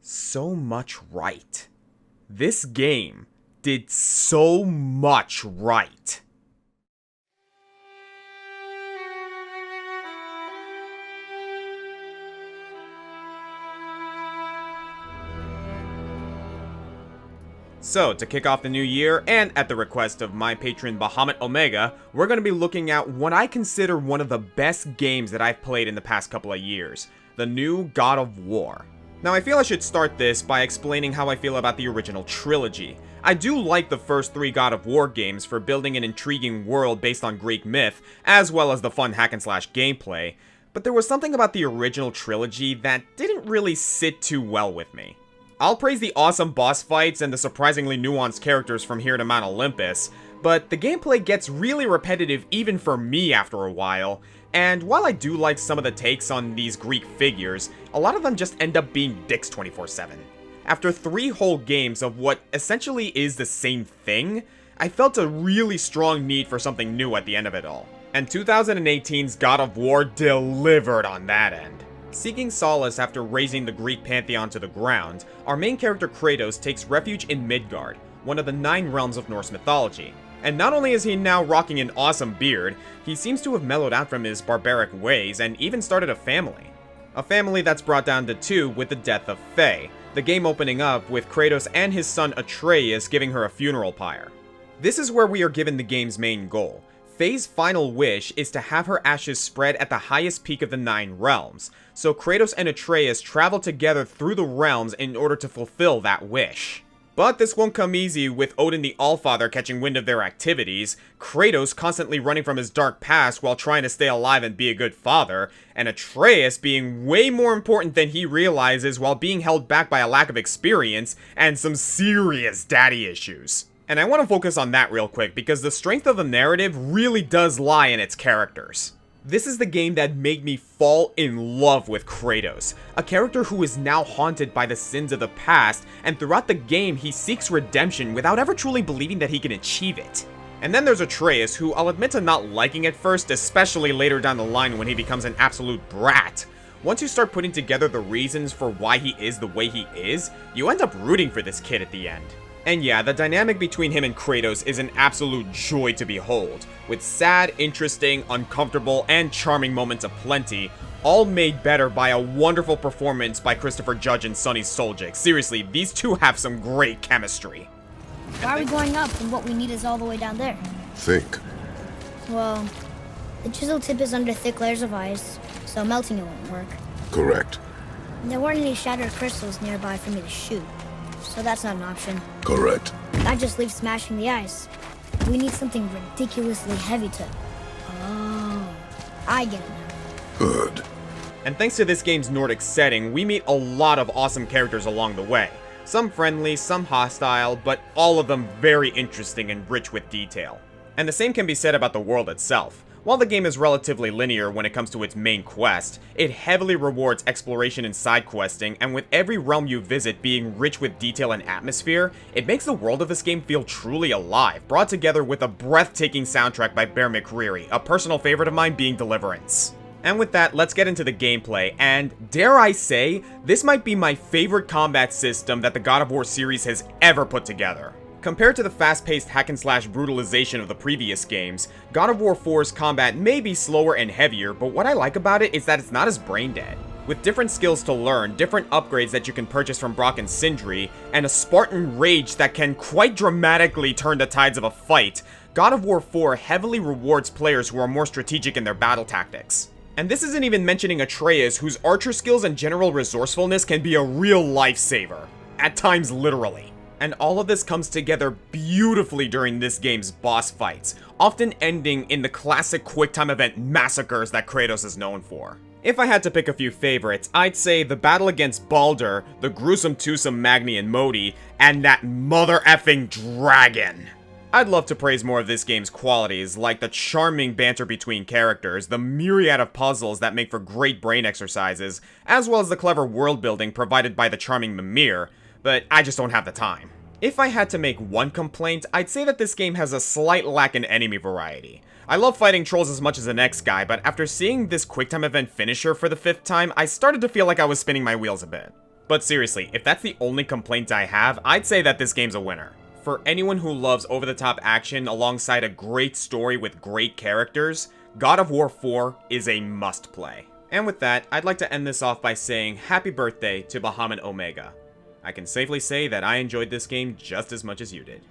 So much right. This game did so much right. So, to kick off the new year, and at the request of my patron Bahamut Omega, we're going to be looking at what I consider one of the best games that I've played in the past couple of years, the new God of War. Now, I feel I should start this by explaining how I feel about the original trilogy. I do like the first 3 God of War games for building an intriguing world based on Greek myth, as well as the fun hack-and-slash gameplay, but there was something about the original trilogy that didn't really sit too well with me. I'll praise the awesome boss fights and the surprisingly nuanced characters from here to Mount Olympus, but the gameplay gets really repetitive even for me after a while, and while I do like some of the takes on these Greek figures, a lot of them just end up being dicks 24/7. After 3 whole games of what essentially is the same thing, I felt a really strong need for something new at the end of it all. And 2018's God of War delivered on that end. Seeking solace after razing the Greek pantheon to the ground, our main character Kratos takes refuge in Midgard, one of the 9 realms of Norse mythology. And not only is he now rocking an awesome beard, he seems to have mellowed out from his barbaric ways and even started a family. A family that's brought down to 2 with the death of Faye, the game opening up with Kratos and his son Atreus giving her a funeral pyre. This is where we are given the game's main goal. Faye's final wish is to have her ashes spread at the highest peak of the 9 realms, so Kratos and Atreus travel together through the realms in order to fulfill that wish. But this won't come easy with Odin the Allfather catching wind of their activities, Kratos constantly running from his dark past while trying to stay alive and be a good father, and Atreus being way more important than he realizes while being held back by a lack of experience and some serious daddy issues. And I want to focus on that real quick because the strength of the narrative really does lie in its characters. This is the game that made me fall in love with Kratos, a character who is now haunted by the sins of the past, and throughout the game he seeks redemption without ever truly believing that he can achieve it. And then there's Atreus, who I'll admit to not liking at first, especially later down the line when he becomes an absolute brat. Once you start putting together the reasons for why he is the way he is, you end up rooting for this kid at the end. And yeah, the dynamic between him and Kratos is an absolute joy to behold, with sad, interesting, uncomfortable, and charming moments aplenty, all made better by a wonderful performance by Christopher Judge and Sonny Soljic. Seriously, these two have some great chemistry. Why are we going up when what we need is all the way down there? Think. Well, the chisel tip is under thick layers of ice, so melting it won't work. Correct. There weren't any shattered crystals nearby for me to shoot, so that's not an option. Correct. That just leaves smashing the ice. We need something ridiculously heavy to... Oh, I get it now. Good. And thanks to this game's Nordic setting, we meet a lot of awesome characters along the way. Some friendly, some hostile, but all of them very interesting and rich with detail. And the same can be said about the world itself. While the game is relatively linear when it comes to its main quest, it heavily rewards exploration and side questing, and with every realm you visit being rich with detail and atmosphere, it makes the world of this game feel truly alive, brought together with a breathtaking soundtrack by Bear McCreary, a personal favorite of mine being Deliverance. And with that, let's get into the gameplay, and dare I say, this might be my favorite combat system that the God of War series has ever put together. Compared to the fast-paced hack-and-slash brutalization of the previous games, God of War 4's combat may be slower and heavier, but what I like about it is that it's not as brain-dead. With different skills to learn, different upgrades that you can purchase from Brock and Sindri, and a Spartan rage that can quite dramatically turn the tides of a fight, God of War 4 heavily rewards players who are more strategic in their battle tactics. And this isn't even mentioning Atreus, whose archer skills and general resourcefulness can be a real lifesaver. At times, literally. And all of this comes together beautifully during this game's boss fights, often ending in the classic quick-time event massacres that Kratos is known for. If I had to pick a few favorites, I'd say the battle against Baldur, the gruesome twosome Magni and Modi, and that mother-effing dragon. I'd love to praise more of this game's qualities, like the charming banter between characters, the myriad of puzzles that make for great brain exercises, as well as the clever world building provided by the charming Mimir, but I just don't have the time. If I had to make one complaint, I'd say that this game has a slight lack in enemy variety. I love fighting trolls as much as the next guy, but after seeing this QuickTime event finisher for the 5th time, I started to feel like I was spinning my wheels a bit. But seriously, if that's the only complaint I have, I'd say that this game's a winner. For anyone who loves over-the-top action alongside a great story with great characters, God of War 4 is a must-play. And with that, I'd like to end this off by saying happy birthday to Bahamut Omega. I can safely say that I enjoyed this game just as much as you did.